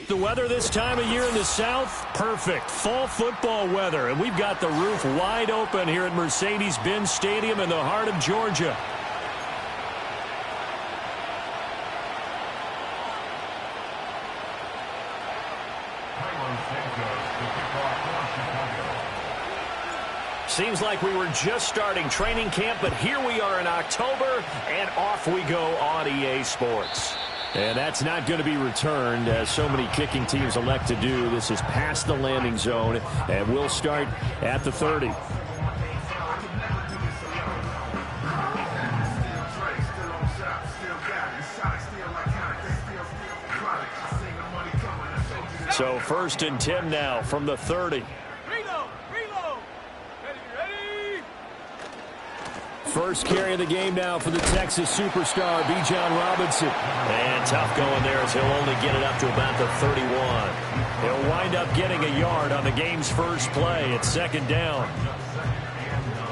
The weather this time of year in the South, perfect. Fall football weather, and we've got the roof wide open here at Mercedes-Benz Stadium in the heart of Georgia. Seems like we were just starting training camp, but here we are in October, and off we go on EA Sports. And that's not going to be returned, as so many kicking teams elect to do. This is past the landing zone, and we'll start at the 30. So 1st and 10 now from the 30. First carry of the game now for the Texas superstar, Bijan Robinson. And tough going there as he'll only get it up to about the 31. He'll wind up getting a yard on the game's first play. It's 2nd down.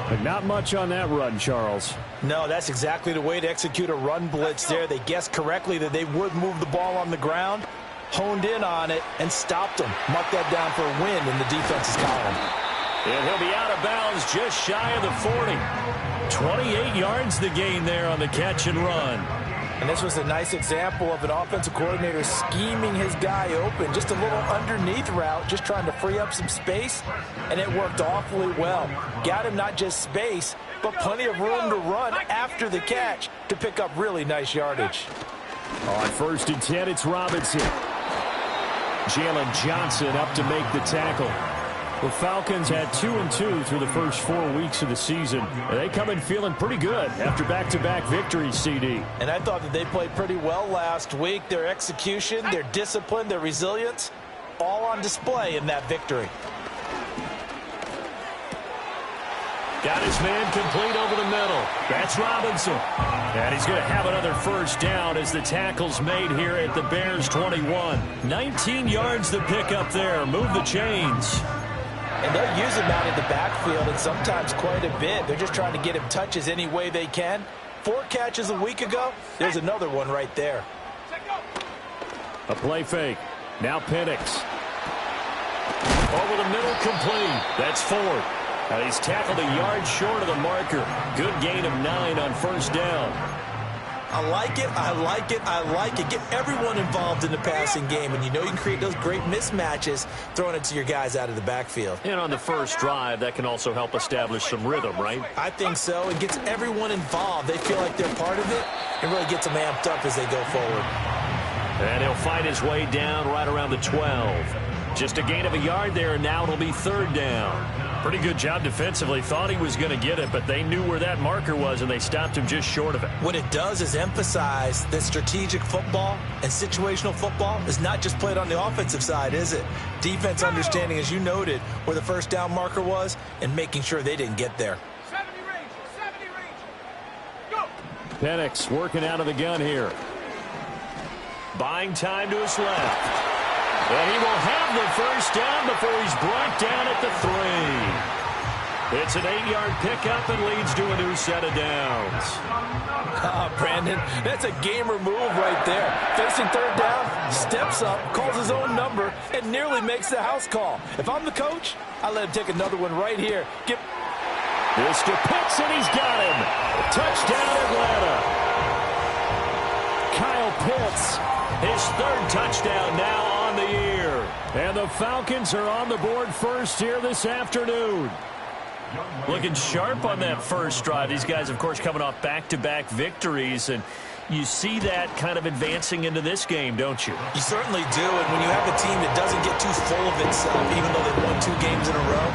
But not much on that run, Charles. No, that's exactly the way to execute a run blitz there. They guessed correctly that they would move the ball on the ground, honed in on it, and stopped them. Mark that down for a win in the defense's column. And he'll be out of bounds just shy of the 40. 28 yards the gain there on the catch and run. And this was a nice example of an offensive coordinator scheming his guy open. Just a little underneath route, just trying to free up some space, and it worked awfully well. Got him not just space, but plenty of room to run after the catch to pick up really nice yardage. On 1st and 10, it's Robinson. Jalen Johnson up to make the tackle. The Falcons had 2-2 through the first 4 weeks of the season. And they come in feeling pretty good after back-to-back victories, CD. And I thought that they played pretty well last week. Their execution, their discipline, their resilience, all on display in that victory. Got his man complete over the middle. That's Robinson. And he's going to have another first down as the tackle's made here at the Bears 21. 19 yards to pick up there. Move the chains. And they'll use him out in the backfield, and sometimes quite a bit. They're just trying to get him touches any way they can. 4 catches a week ago. There's another one right there. A play fake. Now Penix. Over the middle, complete. That's Ford. And he's tackled a yard short of the marker. Good gain of 9 on 1st down. I like it, I like it, I like it. Get everyone involved in the passing game, and you know you can create those great mismatches throwing it to your guys out of the backfield. And on the first drive, that can also help establish some rhythm, right? I think so. It gets everyone involved. They feel like they're part of it, and really gets them amped up as they go forward. And he'll find his way down right around the 12. Just a gain of a yard there, and now it'll be 3rd down. Pretty good job defensively. Thought he was going to get it, but they knew where that marker was, and they stopped him just short of it. What it does is emphasize that strategic football and situational football is not just played on the offensive side, is it? Defense understanding, as you noted, where the first down marker was and making sure they didn't get there. 70 range. Go. Penix working out of the gun here. Buying time to his left. And he will have the first down before he's brought down at the 3. It's an 8-yard pickup and leads to a new set of downs. Brandon, that's a gamer move right there. Facing 3rd down, steps up, calls his own number, and nearly makes the house call. If I'm the coach, I let him take another one right here. This to Pitts, and he's got him. Touchdown, Atlanta. Kyle Pitts, his 3rd touchdown now on the year. And the Falcons are on the board first here this afternoon. Looking sharp on that first drive. These guys, of course, coming off back-to-back victories, and you see that kind of advancing into this game, don't you? You certainly do, and when you have a team that doesn't get too full of itself, even though they've won 2 games in a row,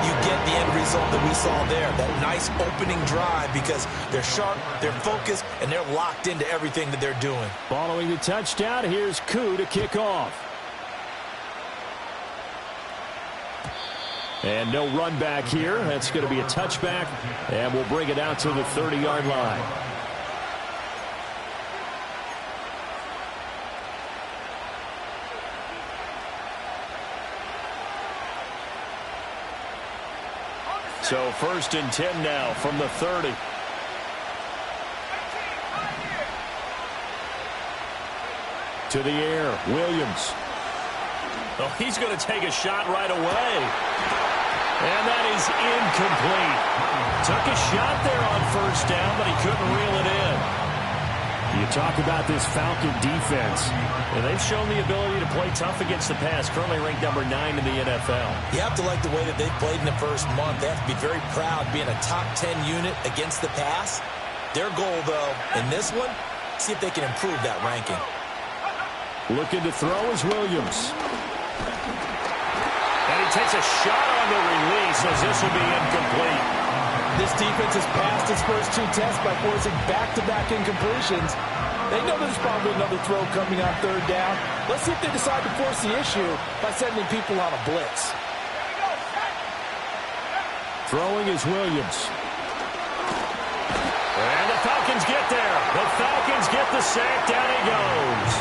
you get the end result that we saw there, that nice opening drive, because they're sharp, they're focused, and they're locked into everything that they're doing. Following the touchdown, here's Koo to kick off. And no run back here. That's going to be a touchback, and we'll bring it out to the 30-yard line. So 1st and 10 now from the 30. To the air, Williams. Oh, he's going to take a shot right away. And that is incomplete. Took a shot there on first down, but he couldn't reel it in. You talk about this Falcon defense, and they've shown the ability to play tough against the pass, currently ranked number 9 in the NFL. You have to like the way that they've played in the first month. They have to be very proud being a top 10 unit against the pass. Their goal, though, in this one, see if they can improve that ranking. Looking to throw is Williams. And he takes a shot on the release as this will be incomplete. This defense has passed its first 2 tests by forcing back-to-back incompletions. They know there's probably another throw coming on third down. Let's see if they decide to force the issue by sending people on a blitz. Throwing is Williams. And the Falcons get there. The Falcons get the sack. Down he goes.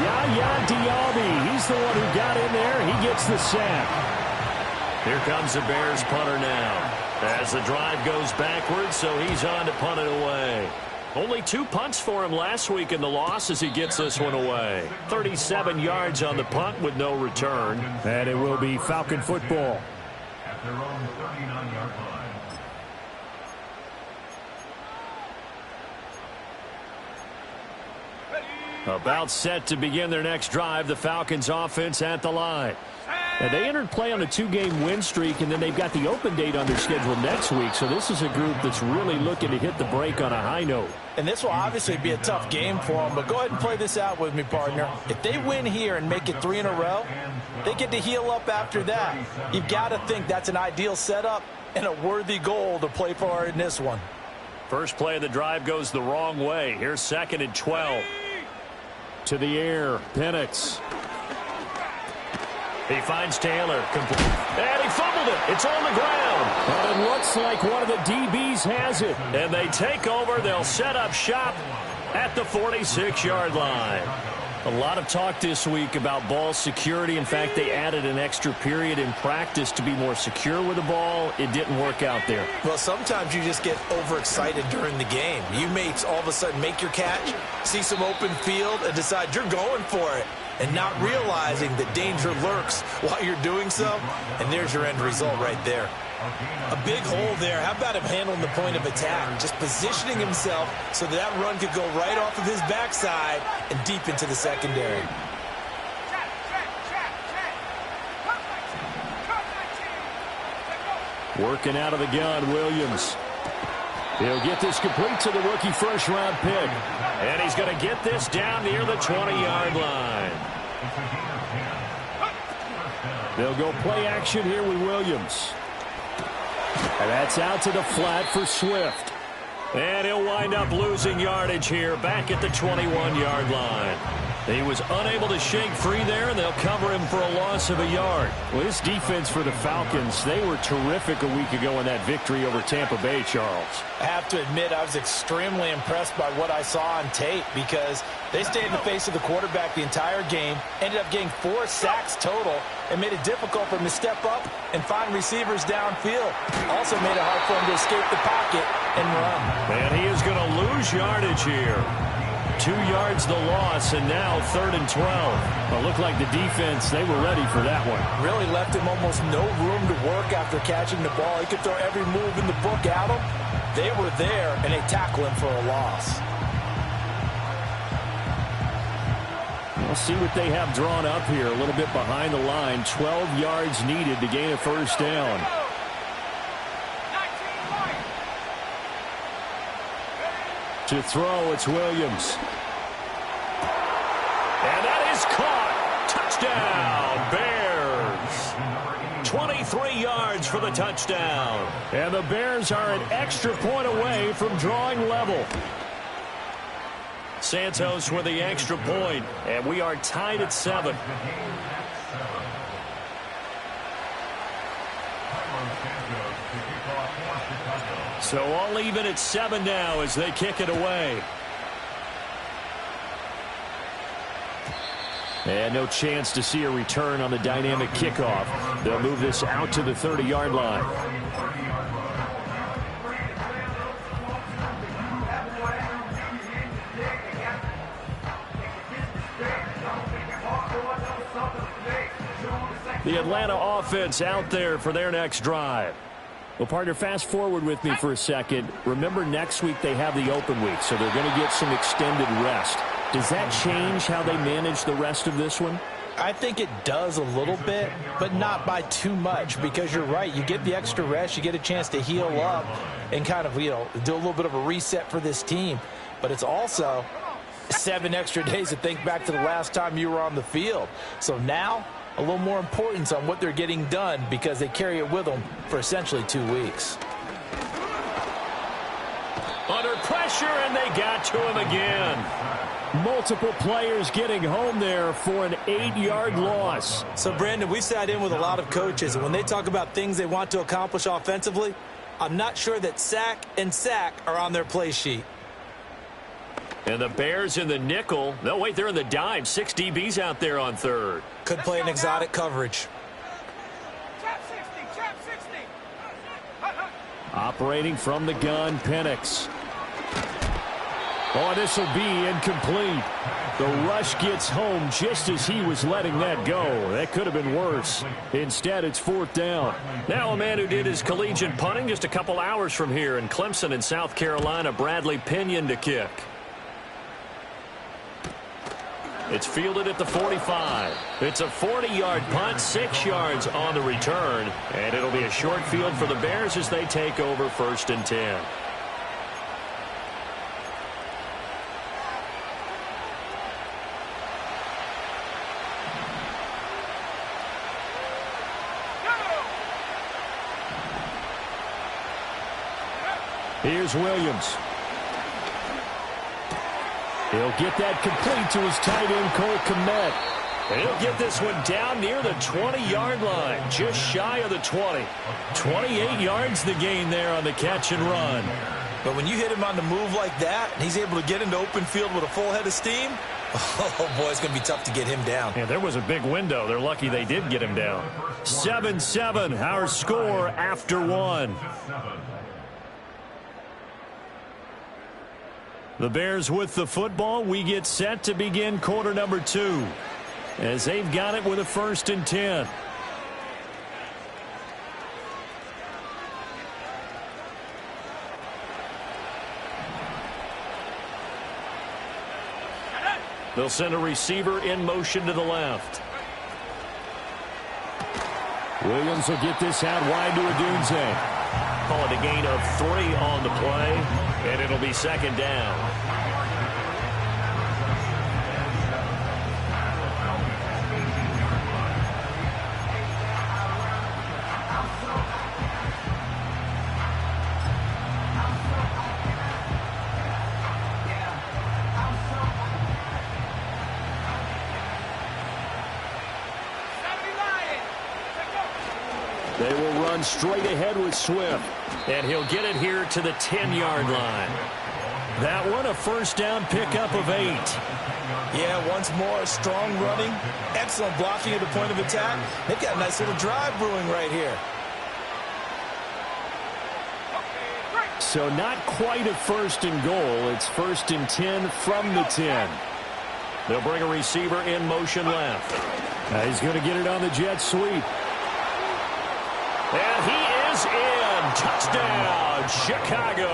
Yaya Diaby. He's the one who got in there. He gets the sack. Here comes the Bears punter now. As the drive goes backwards, so he's on to punt it away. Only 2 punts for him last week in the loss as he gets this one away. 37 yards on the punt with no return. And it will be Falcon football. At their own 39-yard line. About set to begin their next drive, the Falcons offense at the line. And they entered play on a 2-game win streak, and then they've got the open date on their schedule next week. So this is a group that's really looking to hit the break on a high note. And this will obviously be a tough game for them, but go ahead and play this out with me, partner. If they win here and make it 3 in a row, they get to heal up after that. You've got to think that's an ideal setup and a worthy goal to play for in this one. First play of the drive goes the wrong way. Here's 2nd and 12. To the air, Penix. He finds Taylor. And he fumbled it. It's on the ground. But it looks like one of the DBs has it. And they take over. They'll set up shop at the 46-yard line. A lot of talk this week about ball security. In fact, they added an extra period in practice to be more secure with the ball. It didn't work out there. Well, sometimes you just get overexcited during the game. You may all of a sudden make your catch, see some open field, and decide you're going for it, and not realizing that danger lurks while you're doing so, and there's your end result right there. A big hole there. How about him handling the point of attack? Just positioning himself so that run could go right off of his backside and deep into the secondary. Working out of the gun, Williams. He'll get this complete to the rookie first-round pick. And he's going to get this down near the 20-yard line. They'll go play action here with Williams. And that's out to the flat for Swift. And he'll wind up losing yardage here back at the 21-yard line. He was unable to shake free there, and they'll cover him for a loss of a yard. Well, this defense for the Falcons, they were terrific a week ago in that victory over Tampa Bay, Charles. I have to admit, I was extremely impressed by what I saw on tape because they stayed in the face of the quarterback the entire game, ended up getting 4 sacks total, and made it difficult for him to step up and find receivers downfield. Also made it hard for him to escape the pocket and run. And he is going to lose yardage here. 2 yards the loss, and now 3rd and 12. Well, looked like the defense, they were ready for that one. Really left him almost no room to work after catching the ball. He could throw every move in the book at him. They were there, and they tackle him for a loss. We'll see what they have drawn up here. A little bit behind the line. 12 yards needed to gain a first down. To throw, it's Williams. And that is caught. Touchdown, Bears. 23 yards for the touchdown. And the Bears are an extra point away from drawing level. Santos with the extra point, and we are tied at 7. So all even at 7 now as they kick it away. And no chance to see a return on the dynamic kickoff. They'll move this out to the 30-yard line. The Atlanta offense out there for their next drive. Well, partner, fast forward with me for a second. Remember, next week they have the open week, so they're going to get some extended rest. Does that change how they manage the rest of this one? I think it does a little bit, but not by too much, because you're right. You get the extra rest. You get a chance to heal up and kind of, do a little bit of a reset for this team. But it's also 7 extra days to think back to the last time you were on the field. So now, a little more importance on what they're getting done because they carry it with them for essentially 2 weeks. Under pressure, and they got to him again. Multiple players getting home there for an 8-yard loss. So, Brandon, we sat in with a lot of coaches, and when they talk about things they want to accomplish offensively, I'm not sure that sack and sack are on their play sheet. And the Bears in the nickel. No, wait, they're in the dime. 6 DBs out there on third. Could play an exotic coverage. Chap 60, chap 60. Operating from the gun, Penix. Oh, this will be incomplete. The rush gets home just as he was letting that go. That could have been worse. Instead, it's 4th down. Now a man who did his collegiate punting just a couple hours from here in Clemson in South Carolina, Bradley Pinion to kick. It's fielded at the 45. It's a 40-yard punt, 6 yards on the return. And it'll be a short field for the Bears as they take over 1st and 10. Here's Williams. He'll get that complete to his tight end, Cole Kmet. And he'll get this one down near the 20-yard line, just shy of the 20. 28 yards the gain there on the catch and run. But when you hit him on the move like that, and he's able to get into open field with a full head of steam, oh, boy, it's going to be tough to get him down. Yeah, there was a big window. They're lucky they did get him down. 7-7, our score after 1. The Bears with the football. We get set to begin quarter number 2 as they've got it with a 1st and 10. They'll send a receiver in motion to the left. Williams will get this out wide to Odunze. Call it a gain of 3 on the play, and it'll be 2nd down. They will run straight ahead with Swift. And he'll get it here to the 10-yard line. That one, a 1st down pickup of 8. Yeah, once more, strong running, excellent blocking at the point of attack. They've got a nice little drive brewing right here. So not quite a 1st and goal. It's 1st and 10 from the 10. They'll bring a receiver in motion left. He's going to get it on the jet sweep. And he is in. Touchdown, Chicago.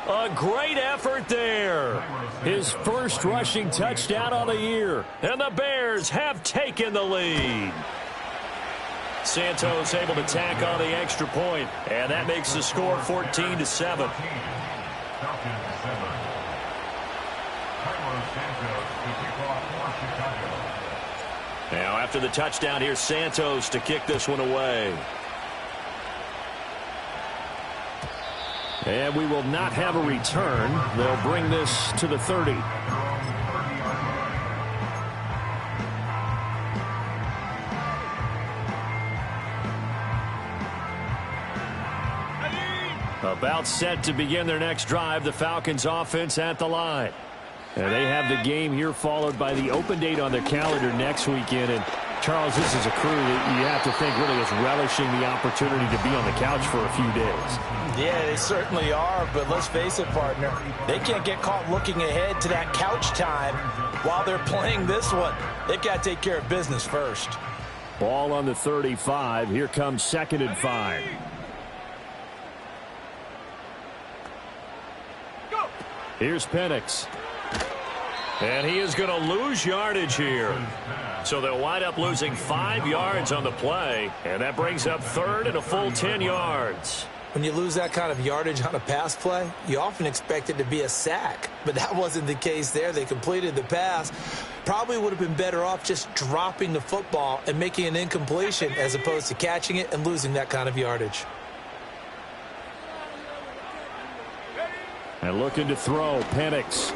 A great effort there. His 1st rushing touchdown on the year. And the Bears have taken the lead. Santos able to tack on the extra point. And that makes the score 14-7. Now after the touchdown, here's Santos to kick this one away. And we will not have a return. They'll bring this to the 30. About set to begin their next drive, the Falcons offense at the line. And they have the game here followed by the open date on their calendar next weekend. And Charles, this is a crew that you have to think really is relishing the opportunity to be on the couch for a few days. Yeah, they certainly are, but let's face it, partner. They can't get caught looking ahead to that couch time while they're playing this one. They've got to take care of business first. Ball on the 35. Here comes 2nd and 5. Go. Here's Penix. And he is going to lose yardage here. So they'll wind up losing 5 yards on the play. And that brings up 3rd and a full 10 yards. When you lose that kind of yardage on a pass play, you often expect it to be a sack. But that wasn't the case there. They completed the pass. Probably would have been better off just dropping the football and making an incompletion as opposed to catching it and losing that kind of yardage. And looking to throw, Penix.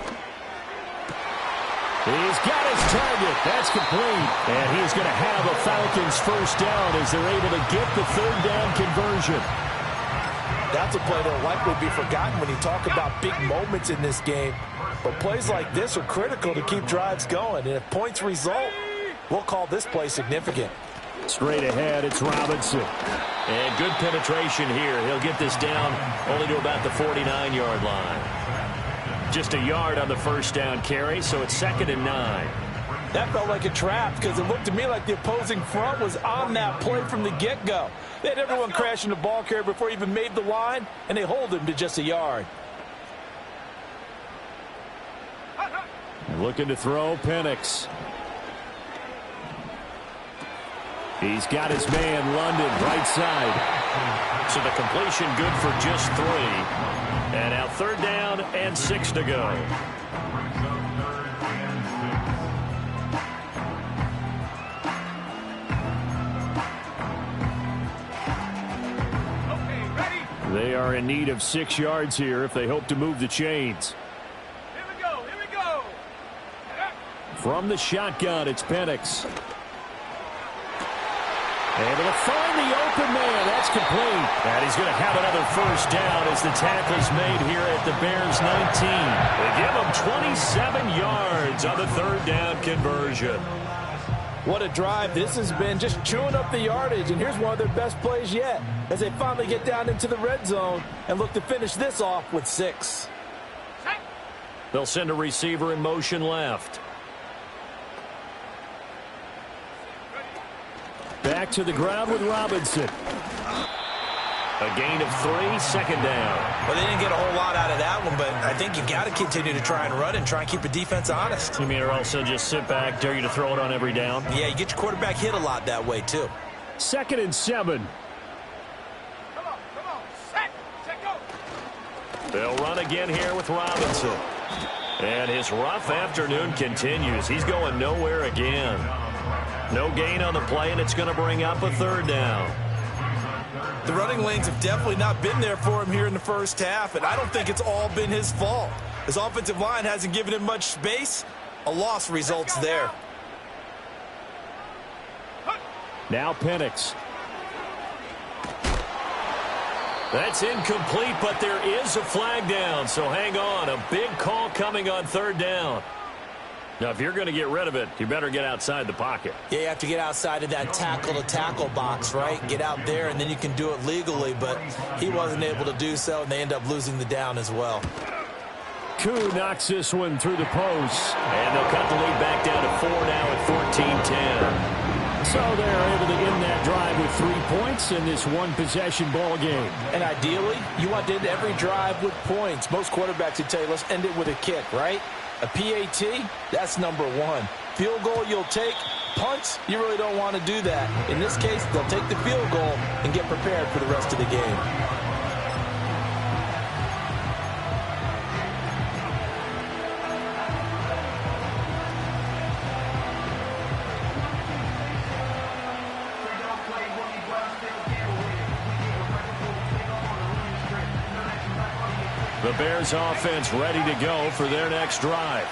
He's got his target. That's complete. And he's going to have a Falcons first down as they're able to get the 3rd down conversion. That's a play that will likely be forgotten when you talk about big moments in this game. But plays like this are critical to keep drives going. And if points result, we'll call this play significant. Straight ahead, it's Robinson. And good penetration here. He'll get this down only to about the 49-yard line. Just a yard on the first down carry, so it's 2nd and 9. That felt like a trap because it looked to me like the opposing front was on that play from the get-go. They had everyone crashing the ball carrier before he even made the line, and they hold him to just a yard. Looking to throw, Penix. He's got his man, London, right side. So the completion good for just 3. And now 3rd down and 6 to go. They are in need of 6 yards here if they hope to move the chains. Here we go. Here we go. From the shotgun, it's Penix. Able to find the open man. That's complete. And he's going to have another first down as the tackle's made here at the Bears 19. They give him 27 yards on the 3rd down conversion. What a drive this has been, just chewing up the yardage. And here's one of their best plays yet as they finally get down into the red zone and look to finish this off with 6. They'll send a receiver in motion left. Back to the ground with Robinson. A gain of 3, 2nd down. Well, they didn't get a whole lot out of that one, but I think you've got to continue to try and run and try and keep the defense honest. You mean or also just sit back, dare you to throw it on every down? Yeah, you get your quarterback hit a lot that way, too. 2nd and 7. Come on. Set, go. They'll run again here with Robinson. And his rough afternoon continues. He's going nowhere again. No gain on the play, and it's going to bring up a 3rd down. The running lanes have definitely not been there for him here in the first half, and I don't think it's all been his fault. His offensive line hasn't given him much space. A loss results there. Now Penix. That's incomplete, but there is a flag down, so hang on. A big call coming on 3rd down. Now, if you're going to get rid of it, you better get outside the pocket. Yeah, you have to get outside of that tackle-to-tackle box, right? Get out there, and then you can do it legally, but he wasn't able to do so, and they end up losing the down as well. Koo knocks this one through the post. And they'll cut the lead back down to 4 now at 14-10. So they're able to end that drive with 3 points in this one-possession ball game. And ideally, you want to end every drive with points. Most quarterbacks would tell you, let's end it with a kick, right? A PAT, that's number 1. Field goal you'll take. Punts, you really don't want to do that. In this case, they'll take the field goal and get prepared for the rest of the game. The Bears offense ready to go for their next drive.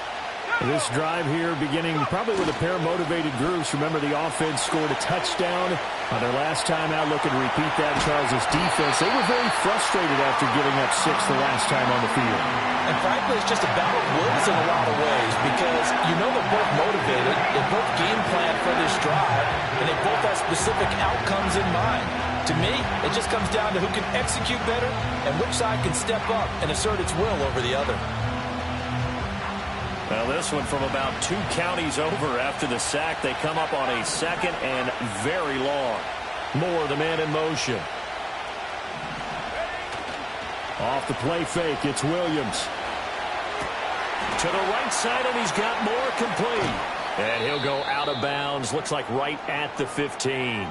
This drive here beginning probably with a pair of motivated groups. Remember, the offense scored a touchdown on their last time out. Looking to repeat that. Charles' defense, they were very frustrated after giving up 6 the last time on the field. And frankly, it's just a battle of wills in a lot of ways because you know they're both motivated. They both game plan for this drive, and they both have specific outcomes in mind. To me, it just comes down to who can execute better and which side can step up and assert its will over the other. Well, this one from about 2 counties over after the sack. They come up on a 2nd and very long. Moore, the man in motion. Off the play fake, it's Williams. To the right side, and he's got Moore complete. And he'll go out of bounds. Looks like right at the 15.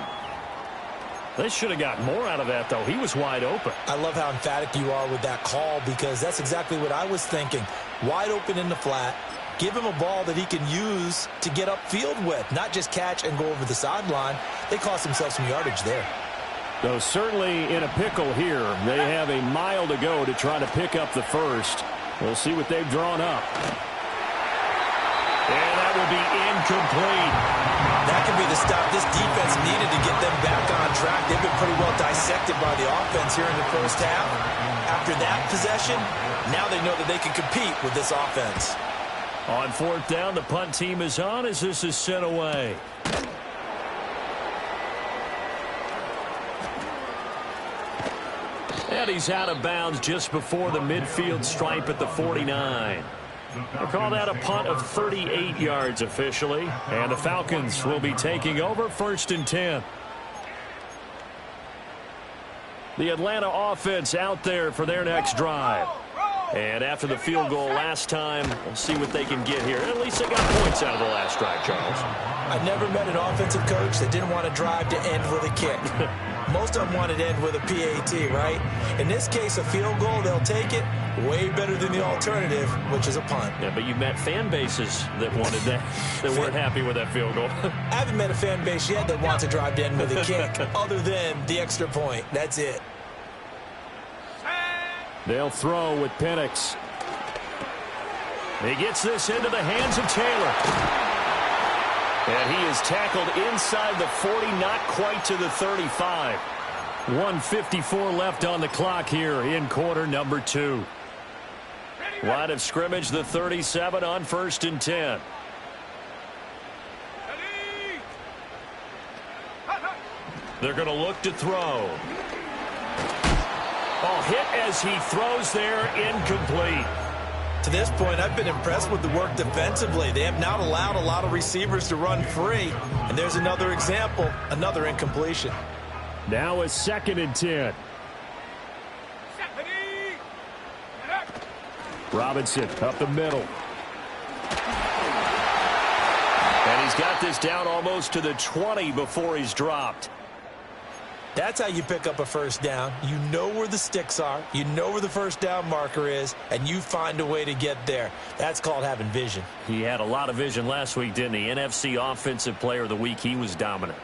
They should have got more out of that, though. He was wide open. I love how emphatic you are with that call, because that's exactly what I was thinking. Wide open in the flat. Give him a ball that he can use to get upfield with, not just catch and go over the sideline. They cost themselves some yardage there. Though certainly in a pickle here. They have a mile to go to try to pick up the first. We'll see what they've drawn up. And that will be incomplete. That could be the stop this defense needed to get them back on track. They've been pretty well dissected by the offense here in the first half. After that possession, now they know that they can compete with this offense. On 4th down, the punt team is on as this is sent away. And he's out of bounds just before the midfield stripe at the 49. They call that a punt of 38 yards officially. And the Falcons will be taking over 1st and 10. The Atlanta offense out there for their next drive. And after the field goal last time, we'll see what they can get here. At least they got points out of the last drive, Charles. I never met an offensive coach that didn't want to drive to end with a kick. Most of them wanted to end with a PAT, right? In this case, a field goal, they'll take it. Way better than the alternative, which is a punt. Yeah, but you met fan bases that wanted that, that weren't happy with that field goal. I haven't met a fan base yet that wants to drive to end with a kick, other than the extra point. That's it. They'll throw with Penix. He gets this into the hands of Taylor. And he is tackled inside the 40, not quite to the 35. 1:54 left on the clock here in quarter number 2. Line of scrimmage, the 37 on 1st and 10. They're going to look to throw. Oh, hit as he throws there, incomplete. To this point, I've been impressed with the work defensively. They have not allowed a lot of receivers to run free. And there's another example, another incompletion. Now a 2nd and 10. Robinson up the middle. And he's got this down almost to the 20 before he's dropped. That's how you pick up a first down. You know where the sticks are. You know where the first down marker is, and you find a way to get there. That's called having vision. He had a lot of vision last week, didn't he? NFC Offensive Player of the Week. He was dominant.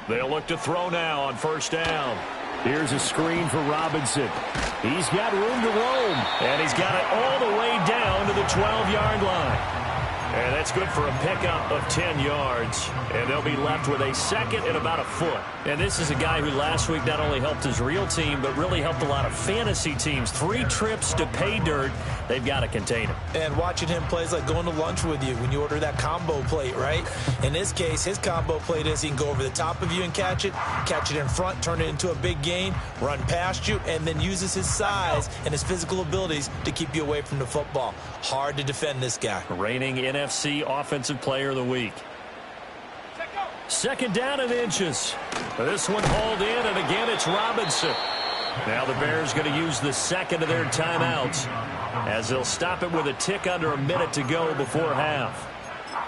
They'll look to throw now on 1st down. Here's a screen for Robinson. He's got room to roam, and he's got it all the way down to the 12-yard line. And that's good for a pickup of 10 yards. And they'll be left with a 2nd and about a foot. And this is a guy who last week not only helped his real team, but really helped a lot of fantasy teams. 3 trips to pay dirt. They've got to contain him. And watching him play is like going to lunch with you when you order that combo plate, right? In this case, his combo plate is he can go over the top of you and catch it in front, turn it into a big gain, run past you, and then uses his size and his physical abilities to keep you away from the football. Hard to defend this guy. Reigning NFC Offensive Player of the Week. 2nd down and inches. This one hauled in, and again it's Robinson. Now the Bears going to use the 2nd of their timeouts as they'll stop it with a tick under a minute to go before half.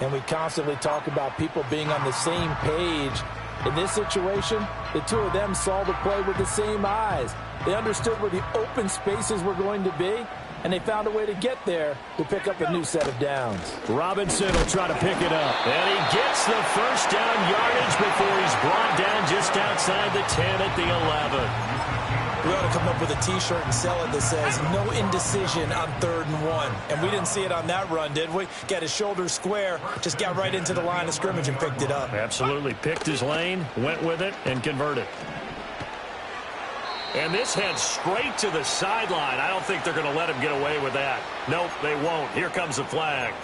And we constantly talk about people being on the same page. In this situation, the two of them saw the play with the same eyes. They understood where the open spaces were going to be, and they found a way to get there to pick up a new set of downs. Robinson will try to pick it up. And he gets the first down yardage before he's brought down just outside the 10 at the 11. We ought to come up with a T-shirt and sell it that says, no indecision on 3rd and 1. And we didn't see it on that run, did we? Got his shoulders square, just got right into the line of scrimmage and picked it up. Absolutely. Picked his lane, went with it, and converted. And this heads straight to the sideline. I don't think they're going to let him get away with that. Nope, they won't. Here comes the flag.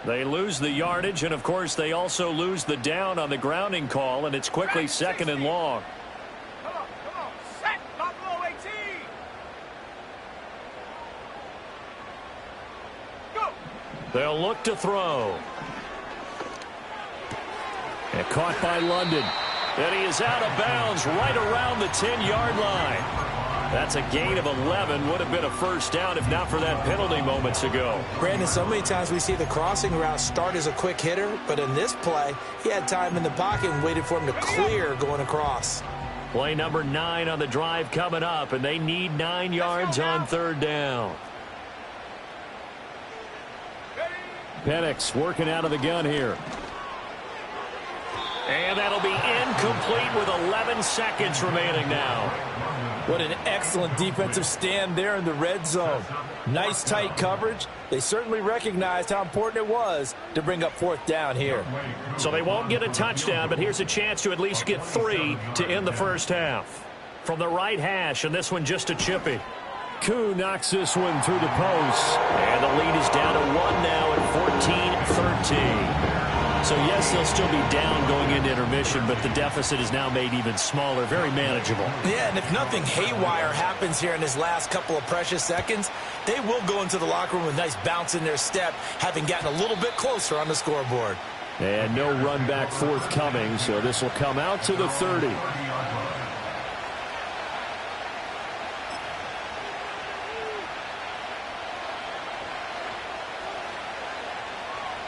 They lose the yardage, and, of course, they also lose the down on the grounding call, and it's quickly 2nd and long. Come on. Set. Buffalo 18. Go. They'll look to throw. And caught by London. And he is out of bounds right around the 10-yard line. That's a gain of 11. Would have been a first down if not for that penalty moments ago. Brandon, so many times we see the crossing route start as a quick hitter, but in this play, he had time in the pocket and waited for him to clear going across. Play number 9 on the drive coming up, and they need 9 yards on 3rd down. Penix working out of the gun here. And that'll be incomplete with 11 seconds remaining now. What an excellent defensive stand there in the red zone. Nice tight coverage. They certainly recognized how important it was to bring up 4th down here. So they won't get a touchdown, but here's a chance to at least get 3 to end the first half. From the right hash, and this one just a chippy. Koo knocks this one through the post. And the lead is down to 1 now at 14-13. So, yes, they'll still be down going into intermission, but the deficit is now made even smaller, very manageable. Yeah, and if nothing haywire happens here in his last couple of precious seconds, they will go into the locker room with a nice bounce in their step, having gotten a little bit closer on the scoreboard. And no run back forthcoming, so this will come out to the 30.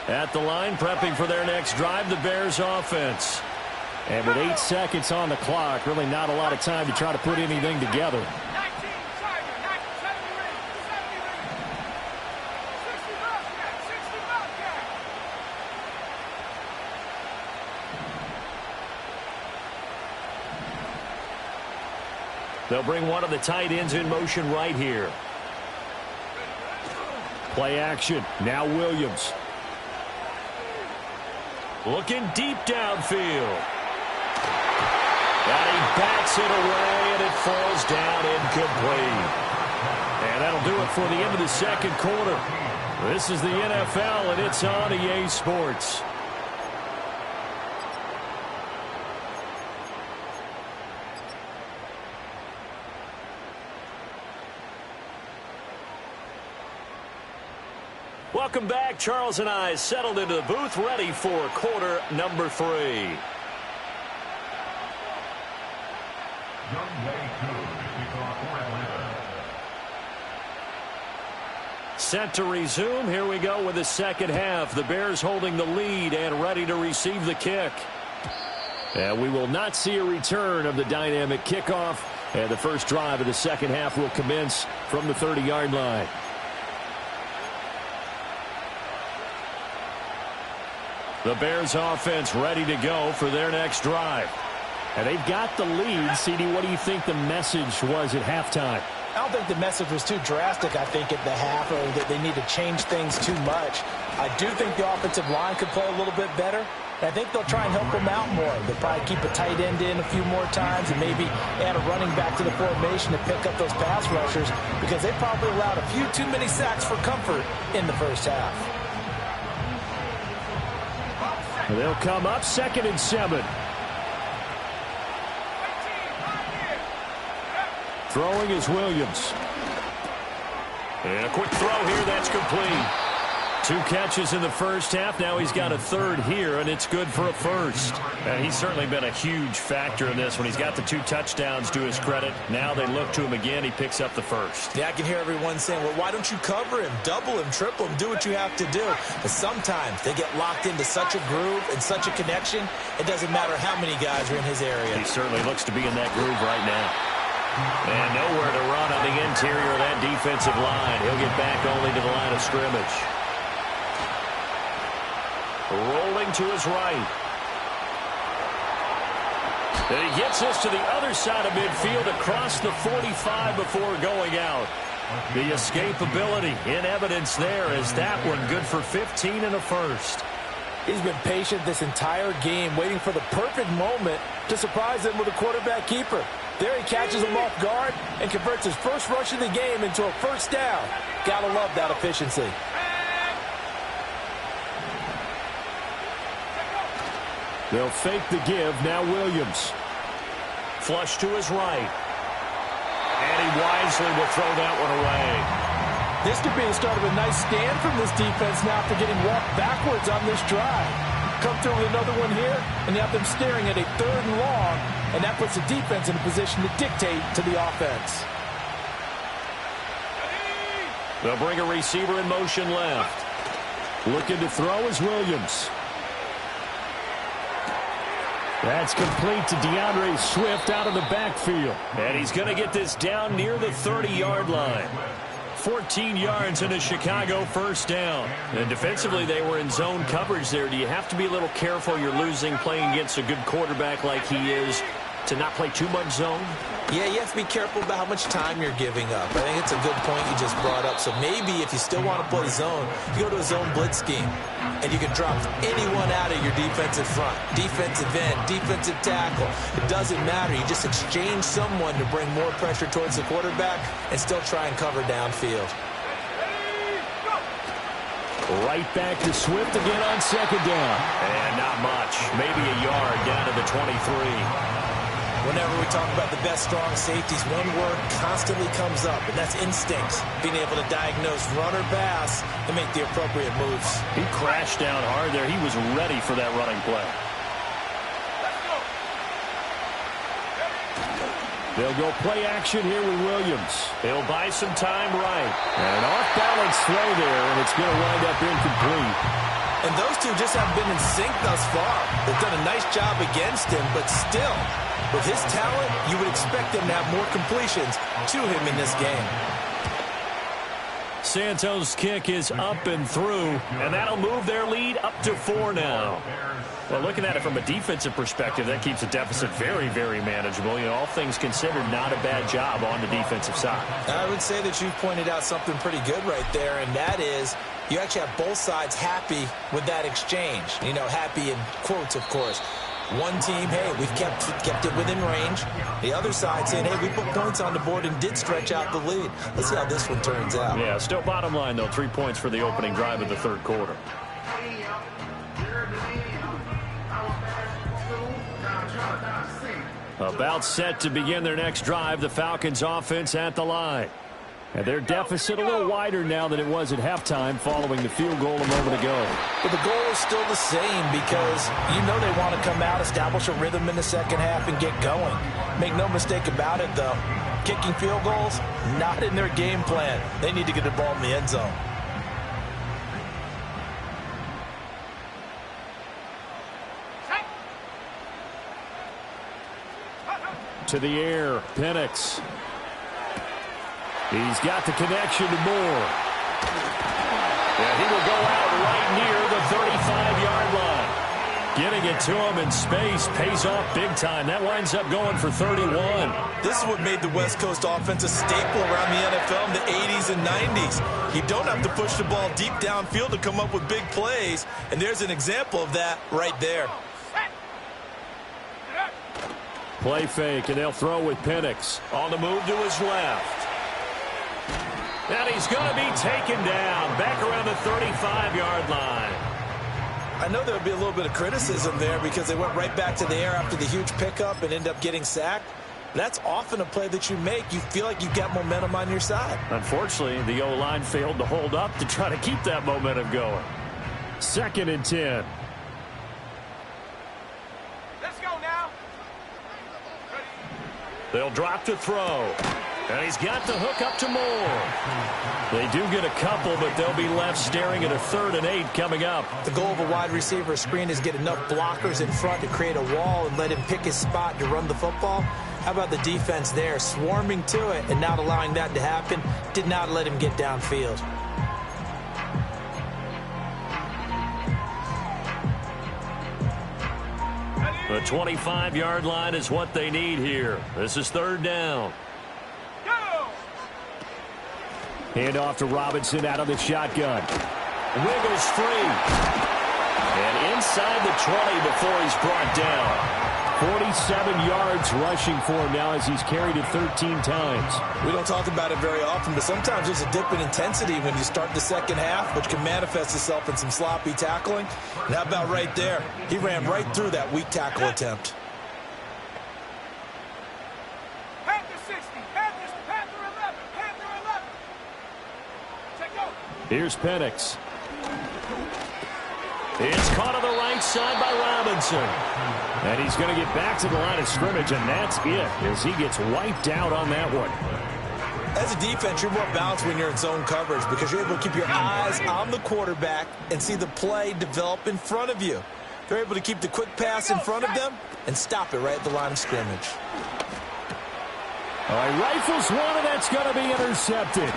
At the line, prepping for their next drive, the Bears offense. And with 8 seconds on the clock, really not a lot of time to try to put anything together. 19, Tiger, 70 ring, 60 Bobcat, 60 Bobcat. They'll bring one of the tight ends in motion right here. Play action. Now Williams. Looking deep downfield. And he backs it away, and it falls down incomplete. And that'll do it for the end of the second quarter. This is the NFL, and it's on EA Sports. Welcome back. Charles and I settled into the booth, ready for quarter number 3. Set to resume. Here we go with the second half. The Bears holding the lead and ready to receive the kick. And we will not see a return of the dynamic kickoff. And the first drive of the second half will commence from the 30-yard line. The Bears offense ready to go for their next drive. And they've got the lead. CD, what do you think the message was at halftime? I don't think the message was too drastic, I think, at the half, or that they need to change things too much. I do think the offensive line could play a little bit better. And I think they'll try and help them out more. They'll probably keep a tight end in a few more times and maybe add a running back to the formation to pick up those pass rushers, because they probably allowed a few too many sacks for comfort in the first half. They'll come up 2nd and 7. Throwing is Williams. And a quick throw here, that's complete. 2 catches in the first half. Now he's got a 3rd here, and it's good for a first. And he's certainly been a huge factor in this when he's got the 2 touchdowns to his credit. Now they look to him again. He picks up the first. Yeah, I can hear everyone saying, well, why don't you cover him, double him, triple him, do what you have to do. But sometimes they get locked into such a groove and such a connection, it doesn't matter how many guys are in his area. He certainly looks to be in that groove right now. And nowhere to run on the interior of that defensive line. He'll get back only to the line of scrimmage. Rolling to his right. And he gets us to the other side of midfield across the 45 before going out. The escapability in evidence there as that one good for 15 and a first. He's been patient this entire game, waiting for the perfect moment to surprise them with a quarterback keeper. There he catches him off guard and converts his first rush of the game into a first down. Gotta love that efficiency. They'll fake the give. Now Williams. Flush to his right. And he wisely will throw that one away. This could be the start of a nice stand from this defense now after getting walked backwards on this drive. Come through with another one here, and you have them staring at a 3rd and long, and that puts the defense in a position to dictate to the offense. They'll bring a receiver in motion left. Looking to throw is Williams. That's complete to DeAndre Swift out of the backfield. And he's going to get this down near the 30-yard line. 14 yards in a Chicago first down. And defensively, they were in zone coverage there. Do you have to be a little careful you're losing playing against a good quarterback like he is to not play too much zone? Yeah, you have to be careful about how much time you're giving up. I think it's a good point you just brought up. So maybe if you still want to play zone, you go to a zone blitz scheme. And you can drop anyone out of your defensive front. Defensive end, defensive tackle. It doesn't matter. You just exchange someone to bring more pressure towards the quarterback and still try and cover downfield. Right back to Swift again on 2nd down. And not much. Maybe a yard down to the 23. Whenever we talk about the best strong safeties, one word constantly comes up, and that's instincts. Being able to diagnose run or pass and make the appropriate moves. He crashed down hard there. He was ready for that running play. They'll go play action here with Williams. He'll buy some time right. And an off-balance throw there, and it's going to wind up incomplete. And those two just haven't been in sync thus far. They've done a nice job against him, but still, with his talent, you would expect him to have more completions to him in this game. Santos' kick is up and through, and that'll move their lead up to 4 now. Well, looking at it from a defensive perspective, that keeps the deficit very, very manageable. You know, all things considered, not a bad job on the defensive side. I would say that you've pointed out something pretty good right there, and that is you actually have both sides happy with that exchange. You know, happy in quotes, of course. One team, hey, we've kept it within range. The other side saying, hey, we put points on the board and did stretch out the lead. Let's see how this one turns out. Yeah, still bottom line, though, 3 points for the opening drive of the 3rd quarter. About set to begin their next drive, the Falcons offense at the line. And their deficit a little wider now than it was at halftime following the field goal a moment ago. But the goal is still the same because you know they want to come out, establish a rhythm in the second half, and get going. Make no mistake about it, though. Kicking field goals, not in their game plan. They need to get the ball in the end zone. To the air, Penix. He's got the connection to Moore. And he will go out right near the 35-yard line. Getting it to him in space pays off big time. That winds up going for 31. This is what made the West Coast offense a staple around the NFL in the 80s and 90s. You don't have to push the ball deep downfield to come up with big plays, and there's an example of that right there. Play fake, and they'll throw with Penix. On the move to his left. And he's going to be taken down back around the 35-yard line. I know there would be a little bit of criticism there because they went right back to the air after the huge pickup and end up getting sacked. That's often a play that you make. You feel like you've got momentum on your side. Unfortunately, the O-line failed to hold up to try to keep that momentum going. 2nd and 10. Let's go now. They'll drop to throw. And he's got the hook up to Moore. They do get a couple, but they'll be left staring at a 3rd and 8 coming up. The goal of a wide receiver screen is get enough blockers in front to create a wall and let him pick his spot to run the football. How about the defense there, swarming to it and not allowing that to happen? Did not let him get downfield. The 25-yard line is what they need here. This is 3rd down. Hand off to Robinson out of the shotgun. Wiggles free. And inside the 20 before he's brought down. 47 yards rushing for him now as he's carried it 13 times. We don't talk about it very often, but sometimes there's a dip in intensity when you start the second half, which can manifest itself in some sloppy tackling. And how about right there? He ran right through that weak tackle attempt. Panther 60, Panther 11, Panther 11. Take over. Here's Penix. It's caught on the right side by Robinson. And he's going to get back to the line of scrimmage, and that's it as he gets wiped out on that one. As a defense, you're more balanced when you're in zone coverage because you're able to keep your eyes on the quarterback and see the play develop in front of you. They're able to keep the quick pass in front of them and stop it right at the line of scrimmage. All right, rifles one, and that's going to be intercepted.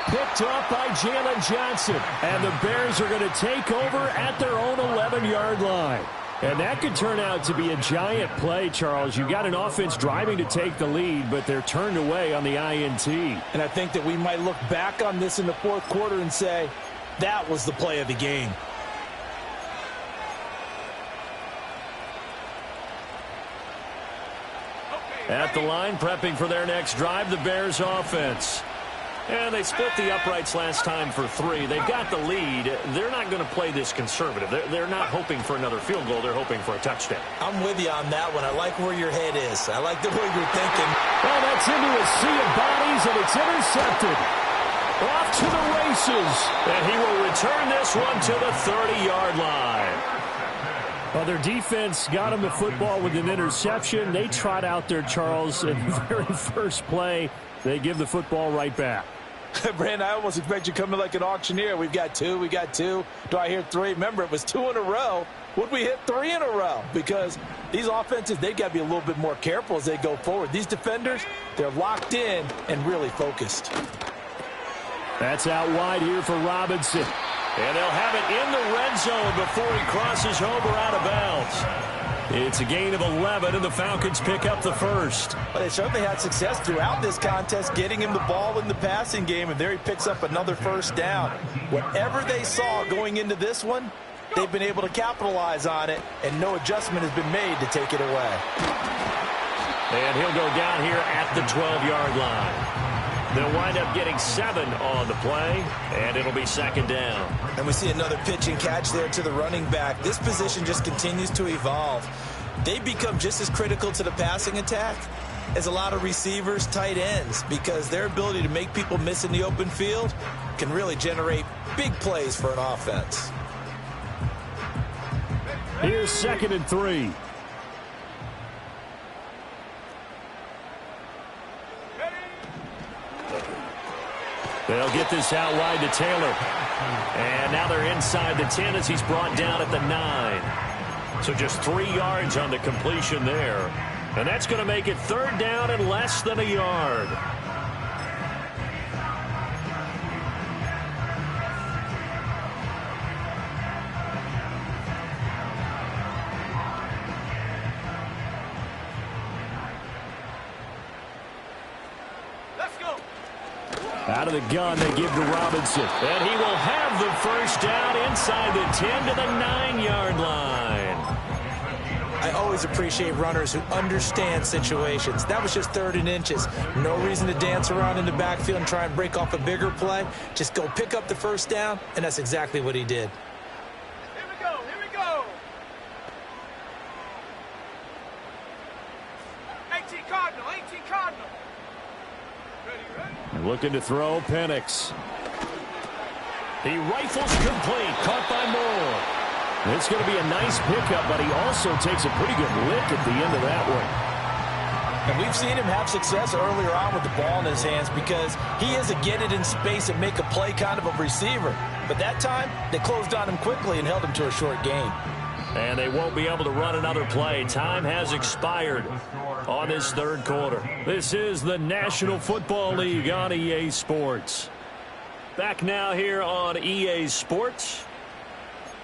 Picked up by Jalen Johnson. And the Bears are going to take over at their own 11-yard line. And that could turn out to be a giant play, Charles. You got an offense driving to take the lead, but they're turned away on the INT. And I think that we might look back on this in the fourth quarter and say, that was the play of the game. At the line, prepping for their next drive, the Bears offense. And they split the uprights last time for 3. They've got the lead. They're not going to play this conservative. They're not hoping for another field goal. They're hoping for a touchdown. I'm with you on that one. I like where your head is. I like the way you're thinking. Well, that's into a sea of bodies, and it's intercepted. Off to the races. And he will return this one to the 30-yard line. Well, their defense got him the football with an interception. They trot out there, Charles, in the very first play. They give the football right back. Brandon, I almost expect you coming like an auctioneer. We've got 2. We got 2. Do I hear 3? Remember, it was 2 in a row. Would we hit 3 in a row? Because these offenses, they've got to be a little bit more careful as they go forward. These defenders, they're locked in and really focused. That's out wide here for Robinson. And they'll have it in the red zone before he crosses over out of bounds. It's a gain of 11, and the Falcons pick up the first. But they certainly had success throughout this contest, getting him the ball in the passing game, and there he picks up another first down. Whatever they saw going into this one, they've been able to capitalize on it, and no adjustment has been made to take it away. And he'll go down here at the 12-yard line. They'll wind up getting 7 on the play, and it'll be second down. And we see another pitch and catch there to the running back. This position just continues to evolve. They become just as critical to the passing attack as a lot of receivers, tight ends, because their ability to make people miss in the open field can really generate big plays for an offense. Here's 2nd and 3. They'll get this out wide to Taylor. And now they're inside the 10 as he's brought down at the 9. So just 3 yards on the completion there. And that's going to make it 3rd down and less than a yard. Out of the gun, they give to Robinson. And he will have the first down inside the 10 to the 9-yard line. I always appreciate runners who understand situations. That was just 3rd and inches. No reason to dance around in the backfield and try and break off a bigger play. Just go pick up the first down, and that's exactly what he did. Here we go, here we go. 18 Cardinal, 18 Cardinal. Ready? Looking to throw, Penix. He rifles complete, caught by Moore. It's going to be a nice pickup, but he also takes a pretty good lick at the end of that one. And we've seen him have success earlier on with the ball in his hands because he is a get it in space and make a play kind of a receiver. But that time, they closed on him quickly and held him to a short gain. And they won't be able to run another play. Time has expired on this 3rd quarter. This is the National Football League on EA Sports. Back now here on EA Sports.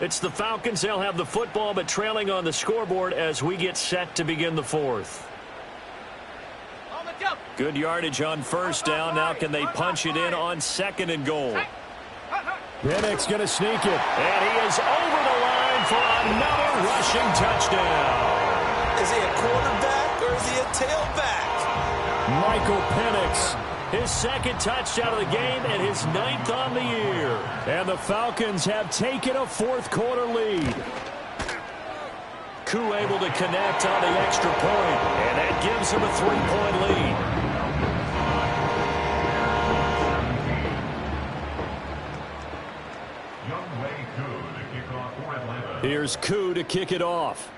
It's the Falcons. They'll have the football, but trailing on the scoreboard as we get set to begin the 4th. Good yardage on first down. Now can they punch it in on 2nd and goal? Penix going to sneak it. And he is over the line for another rushing touchdown. Is he a quarterback or is he a tailback? Michael Penix, his 2nd touchdown of the game and his 9th on the year. And the Falcons have taken a 4th quarter lead. Koo able to connect on the extra point, and that gives him a 3-point lead. Here's Koo to kick it off.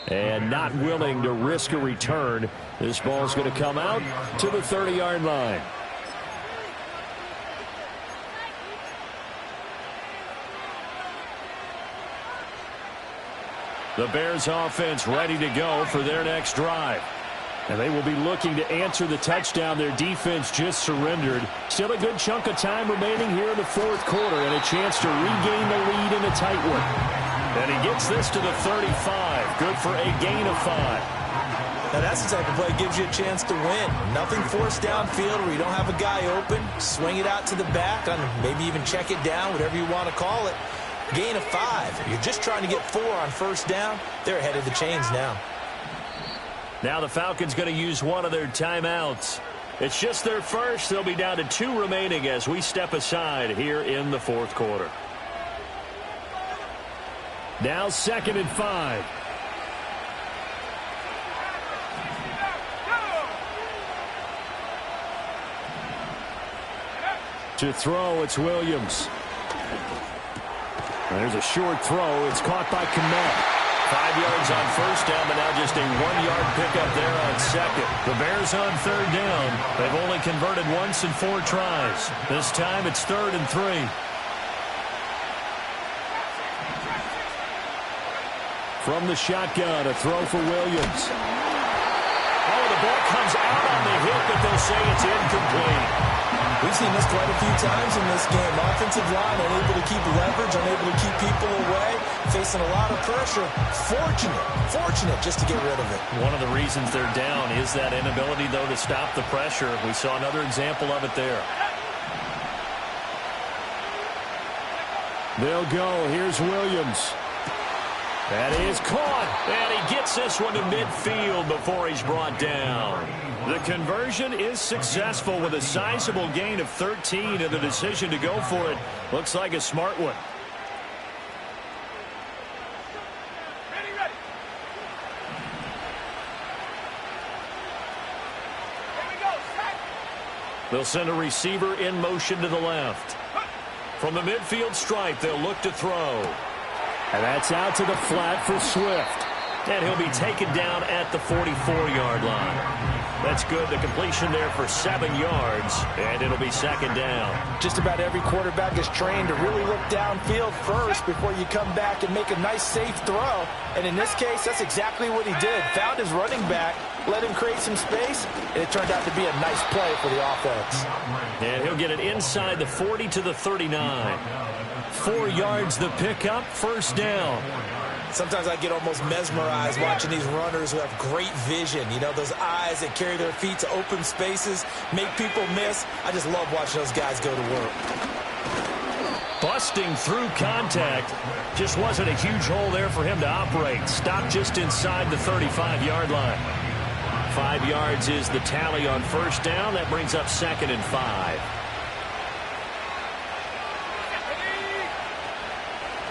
And not willing to risk a return. This ball's going to come out to the 30-yard line. The Bears offense ready to go for their next drive. And they will be looking to answer the touchdown their defense just surrendered. Still a good chunk of time remaining here in the 4th quarter and a chance to regain the lead in a tight one. And he gets this to the 35. Good for a gain of 5. Now that's the type of play that gives you a chance to win. Nothing forced downfield where you don't have a guy open. Swing it out to the back, and maybe even check it down, whatever you want to call it. Gain of 5. You're just trying to get 4 on first down. They're ahead of the chains now. Now the Falcons going to use one of their timeouts. It's just their first. They'll be down to 2 remaining as we step aside here in the 4th quarter. Now 2nd and 5. To throw, it's Williams. There's a short throw. It's caught by Kmet. 5 yards on first down, but now just a 1-yard pickup there on 2nd. The Bears on 3rd down. They've only converted once in 4 tries. This time it's 3rd and 3. From the shotgun, a throw for Williams. Oh, the ball comes out on the hit, but they'll say it's incomplete. We've seen this quite a few times in this game. Offensive line unable to keep leverage, unable to keep people away, facing a lot of pressure. Fortunate just to get rid of it. One of the reasons they're down is that inability, though, to stop the pressure. We saw another example of it there. They'll go. Here's Williams. That is caught, and he gets this one to midfield before he's brought down. The conversion is successful with a sizable gain of 13, and the decision to go for it looks like a smart one. Ready. Here we go. Set. They'll send a receiver in motion to the left. From the midfield stripe, they'll look to throw. And that's out to the flat for Swift. And he'll be taken down at the 44-yard line. That's good. The completion there for 7 yards, and it'll be 2nd down. Just about every quarterback is trained to really look downfield first before you come back and make a nice, safe throw. And in this case, that's exactly what he did. Found his running back, let him create some space, and it turned out to be a nice play for the offense. And he'll get it inside the 40 to the 39. 4 yards the pickup, 1st down. Sometimes I get almost mesmerized watching these runners who have great vision. You know, those eyes that carry their feet to open spaces, make people miss. I just love watching those guys go to work. Busting through contact. Just wasn't a huge hole there for him to operate. Stopped just inside the 35-yard line. 5 yards is the tally on 1st down. That brings up 2nd and 5.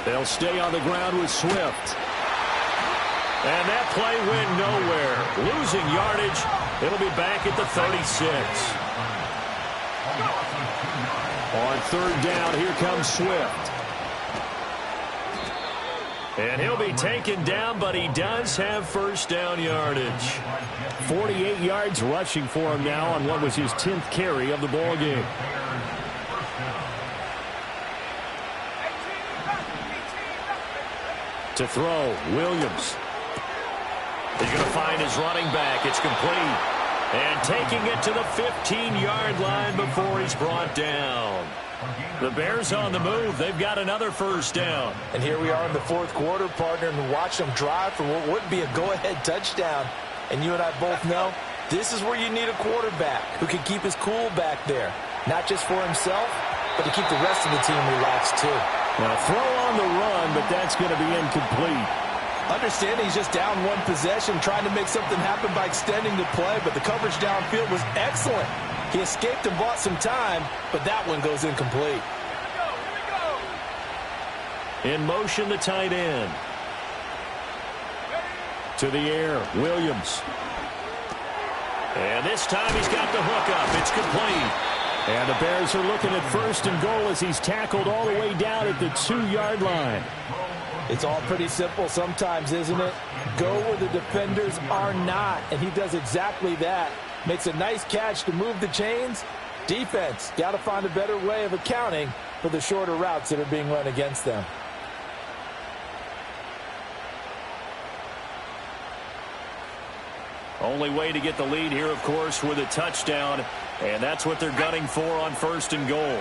They'll stay on the ground with Swift. And that play went nowhere. Losing yardage. It'll be back at the 36. On 3rd down, here comes Swift. And he'll be taken down, but he does have 1st down yardage. 48 yards rushing for him now on what was his 10th carry of the ball game. To throw, Williams. He's going to find his running back. It's complete. And taking it to the 15-yard line before he's brought down. The Bears on the move. They've got another first down. And here we are in the fourth quarter, partner, and watch them drive for what would be a go-ahead touchdown. And you and I both know this is where you need a quarterback who can keep his cool back there. Not just for himself, but to keep the rest of the team relaxed too. Now throw on the run, but that's going to be incomplete. Understanding he's just down one possession, trying to make something happen by extending the play, but the coverage downfield was excellent. He escaped and bought some time, but that one goes incomplete. In motion, the tight end. To the air, Williams. And this time he's got the hook up. It's complete. And the Bears are looking at first and goal as he's tackled all the way down at the 2-yard line. It's all pretty simple sometimes, isn't it? Go where the defenders are not, and he does exactly that. Makes a nice catch to move the chains. Defense, got to find a better way of accounting for the shorter routes that are being run against them. Only way to get the lead here, of course, with a touchdown, and that's what they're gunning for on first and goal.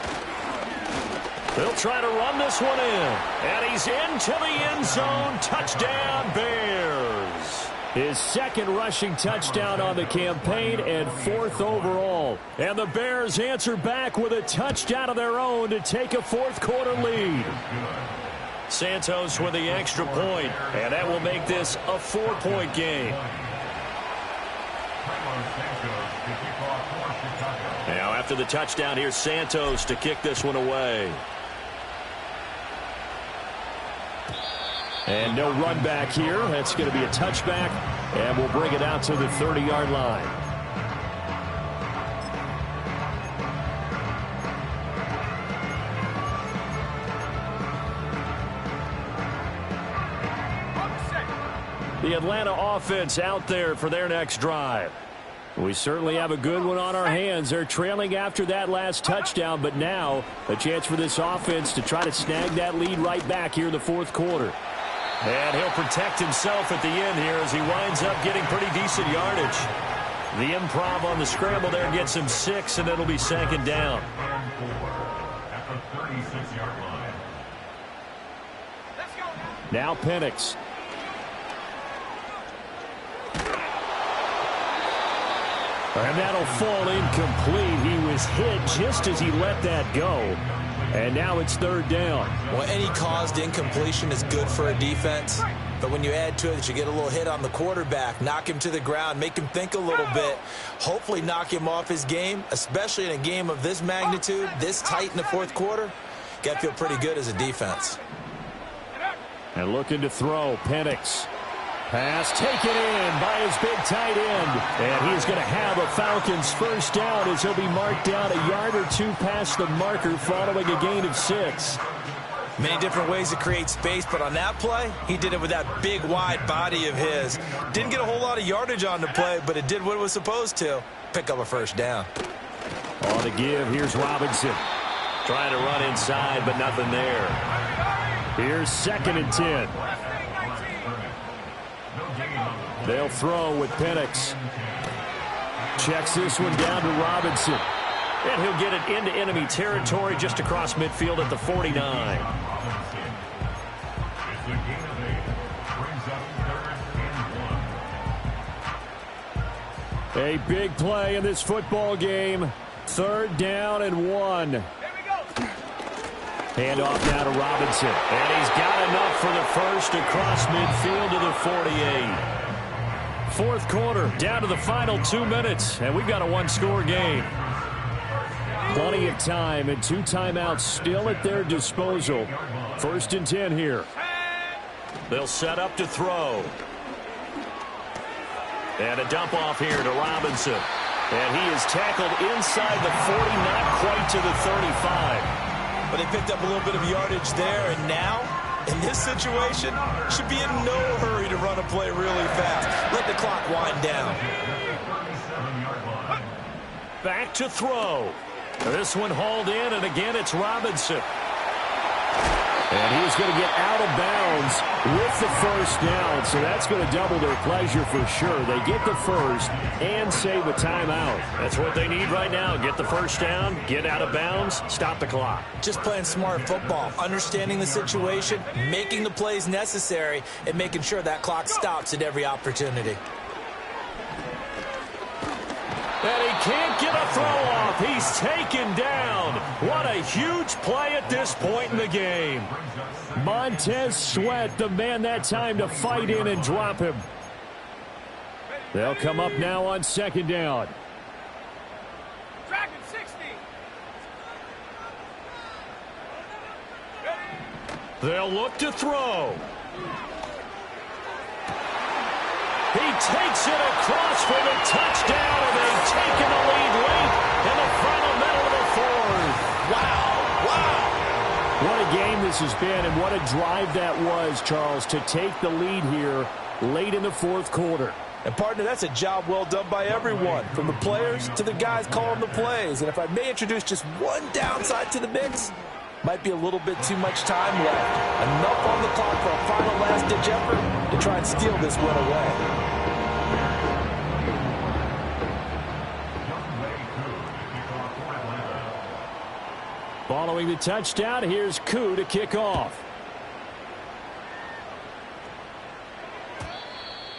They'll try to run this one in, and he's into the end zone. Touchdown, Bears. His second rushing touchdown on the campaign and 4th overall. And the Bears answer back with a touchdown of their own to take a fourth-quarter lead. Santos with the extra point, and that will make this a 4-point game. Now after the touchdown, here's Santos to kick this one away. And no run back here. That's going to be a touchback, and we'll bring it out to the 30-yard line. The Atlanta offense out there for their next drive. We certainly have a good one on our hands. They're trailing after that last touchdown, but now a chance for this offense to try to snag that lead right back here in the fourth quarter. And he'll protect himself at the end here as he winds up getting pretty decent yardage. The improv on the scramble there gets him 6, and it'll be 2nd down. Now Penix. And that'll fall incomplete. He was hit just as he let that go. And now it's 3rd down. Well, any caused incompletion is good for a defense. But when you add to it that you get a little hit on the quarterback, knock him to the ground, make him think a little bit, hopefully knock him off his game, especially in a game of this magnitude, this tight in the fourth quarter, got to feel pretty good as a defense. And looking to throw, Penix. Pass taken in by his big tight end. And he's going to have a Falcons first down as he'll be marked down a yard or 2 past the marker following a gain of 6. Many different ways to create space, but on that play, he did it with that big, wide body of his. Didn't get a whole lot of yardage on the play, but it did what it was supposed to. Pick up a first down. On the give, here's Robinson. Trying to run inside, but nothing there. Here's 2nd and 10. They'll throw with Penix. Checks this one down to Robinson. And he'll get it into enemy territory just across midfield at the 49. A big play in this football game. 3rd down and 1. Hand off now to Robinson. And he's got enough for the first across midfield to the 48. Fourth quarter, down to the final 2 minutes, and we've got a 1-score game. Plenty of time and 2 timeouts still at their disposal. 1st and 10 here. They'll set up to throw. And a dump off here to Robinson. And he is tackled inside the 40, not quite to the 35. But they picked up a little bit of yardage there, and now, in this situation, should be in no hurry to run a play really fast. Let the clock wind down. Back to throw. This one hauled in, and again it's Robinson. And he was going to get out of bounds with the first down, so that's going to double their pleasure for sure. They get the first and save a timeout. That's what they need right now. Get the first down, get out of bounds, stop the clock. Just playing smart football, understanding the situation, making the plays necessary, and making sure that clock stops at every opportunity. And he can't get a throw off. He's taken down. What a huge play at this point in the game. Montez Sweat, the man that time to fight in and drop him. They'll come up now on second down. Dragon 60. They'll look to throw. He takes it across for the touchdown, and they've taken the lead late in the final minute of the fourth. Wow. What a game this has been, and what a drive that was, Charles, to take the lead here late in the fourth quarter. And, partner, that's a job well done by everyone, from the players to the guys calling the plays. And if I may introduce just one downside to the mix, might be a little bit too much time left. Enough on the clock for a final last-ditch effort to try and steal this win away. Following the touchdown, here's Koo to kick off.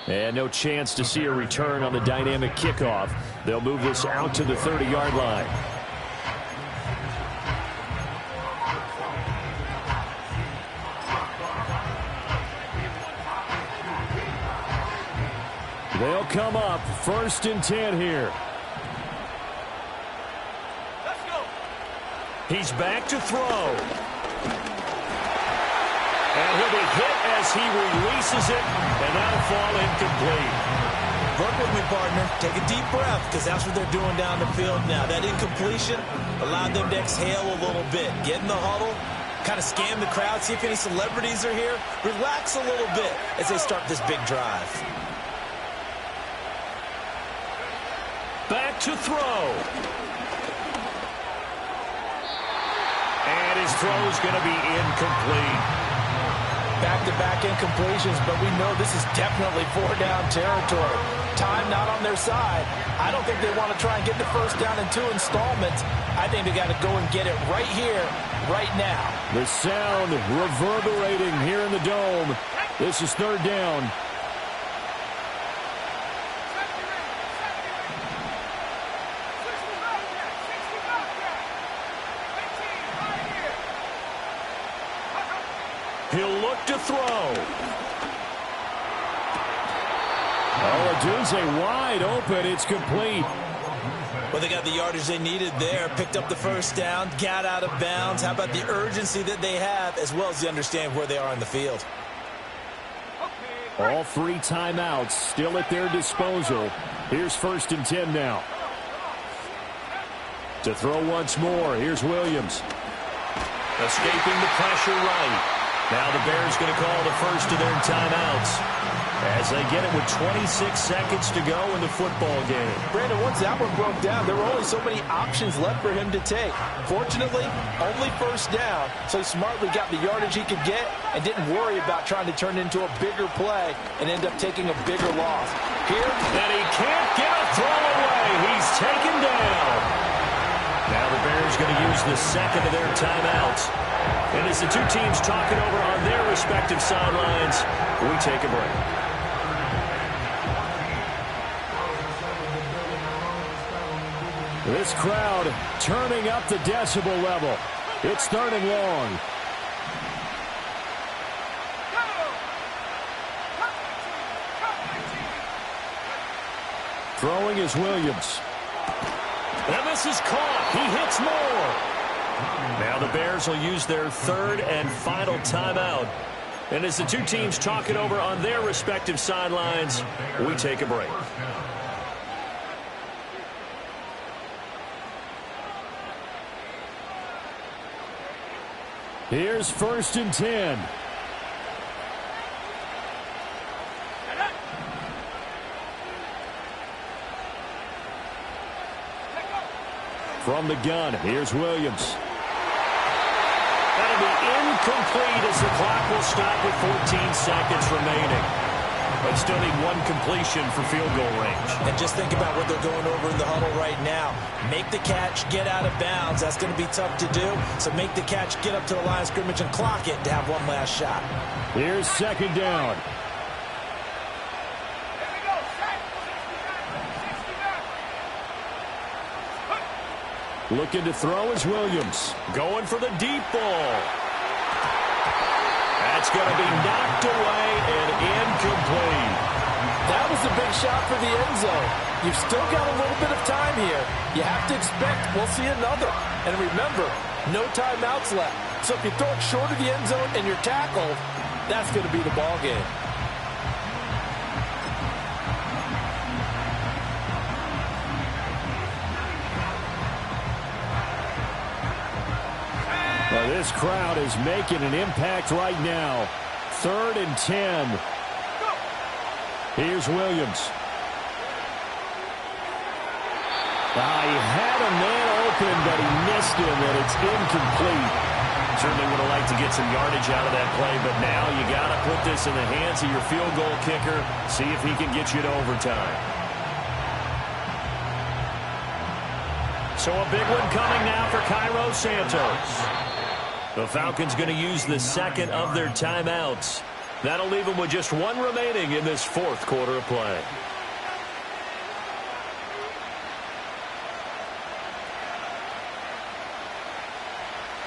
And no chance to see a return on the dynamic kickoff. They'll move this out to the 30-yard line. They'll come up 1st and 10 here. Let's go. He's back to throw. And he'll be hit as he releases it, and that'll fall incomplete. Work with me, partner. Take a deep breath, because that's what they're doing down the field now. That incompletion allowed them to exhale a little bit. Get in the huddle, kind of scan the crowd, see if any celebrities are here. Relax a little bit as they start this big drive. Back to throw. And his throw's going to be incomplete. Back-to-back incompletions, but we know this is definitely 4-down territory. Time not on their side. I don't think they want to try and get the first down in 2 installments. I think they got to go and get it right here, right now. The sound reverberating here in the dome. This is 3rd down. He'll look to throw. Odunze wide open. It's complete. Well, they got the yardage they needed there. Picked up the first down. Got out of bounds. How about the urgency that they have, as well as the understand where they are on the field? All 3 timeouts still at their disposal. Here's 1st and 10 now. To throw once more. Here's Williams. Escaping the pressure right. Now the Bears going to call the first of their timeouts as they get it with 26 seconds to go in the football game. Brandon, once that one broke down, there were only so many options left for him to take. Fortunately, only first down, so he smartly got the yardage he could get and didn't worry about trying to turn it into a bigger play and end up taking a bigger loss. Here, and he can't get a throw away. He's taken down. Now the Bears going to use the second of their timeouts. And as the two teams talk it over on their respective sidelines, we take a break. This crowd turning up the decibel level. It's 3rd and long. Throwing is Williams. And this is caught. He hits more. Now the Bears will use their 3rd and final timeout. And as the two teams talk it over on their respective sidelines, we take a break. Here's 1st and 10. From the gun, here's Williams. That'll be incomplete as the clock will stop with 14 seconds remaining. But still need one completion for field goal range. And just think about what they're going over in the huddle right now. Make the catch, get out of bounds. That's going to be tough to do. So make the catch, get up to the line of scrimmage, and clock it to have one last shot. Here's second down. Here we go. Sack. 69. Looking to throw is Williams. Going for the deep ball. That's going to be knocked away and incomplete. That was a big shot for the end zone. You've still got a little bit of time here. You have to expect we'll see another. And remember, no timeouts left. So if you throw it short of the end zone and you're tackled, that's going to be the ball game. Well, this crowd is making an impact right now. 3rd and 10. Here's Williams. He had a man open, but he missed him, and it's incomplete. Certainly would have liked to get some yardage out of that play, but now you got to put this in the hands of your field goal kicker, see if he can get you to overtime. So a big one coming now for Cairo Santos. The Falcons going to use the second of their timeouts. That'll leave them with just one remaining in this fourth quarter of play.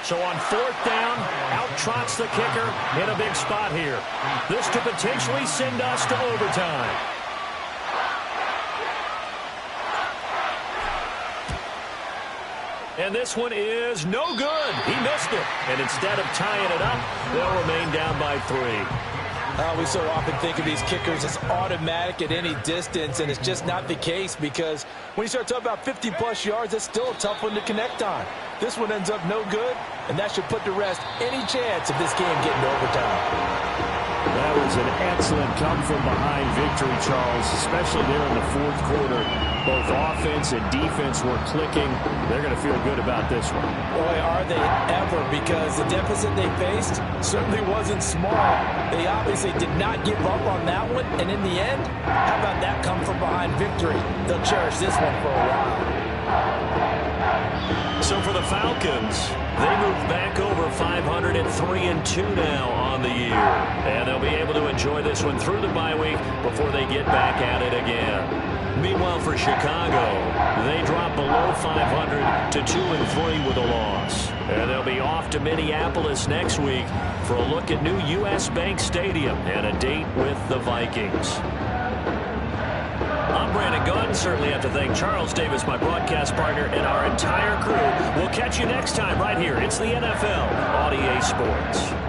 So on 4th down, out trots the kicker in a big spot here. This could potentially send us to overtime. And this one is no good. He missed it. And instead of tying it up, they'll remain down by 3. We so often think of these kickers as automatic at any distance, and it's just not the case because when you start talking about 50-plus yards, that's still a tough one to connect on. This one ends up no good, and that should put to rest any chance of this game getting to overtime. That was an excellent come-from-behind victory, Charles, especially there in the fourth quarter. Both offense and defense were clicking. They're going to feel good about this one. Boy, are they ever, because the deficit they faced certainly wasn't small. They obviously did not give up on that one, and in the end, how about that come-from-behind victory? They'll cherish this one for a while. So for the Falcons, they move back over 503-2 now on the year. And they'll be able to enjoy this one through the bye week before they get back at it again. Meanwhile, for Chicago, they drop below 500 to 2-3 with a loss. And they'll be off to Minneapolis next week for a look at new U.S. Bank Stadium and a date with the Vikings. I'm Brandon Gunn. Certainly have to thank Charles Davis, my broadcast partner, and our entire crew. We'll catch you next time right here. It's the NFL on EA Sports.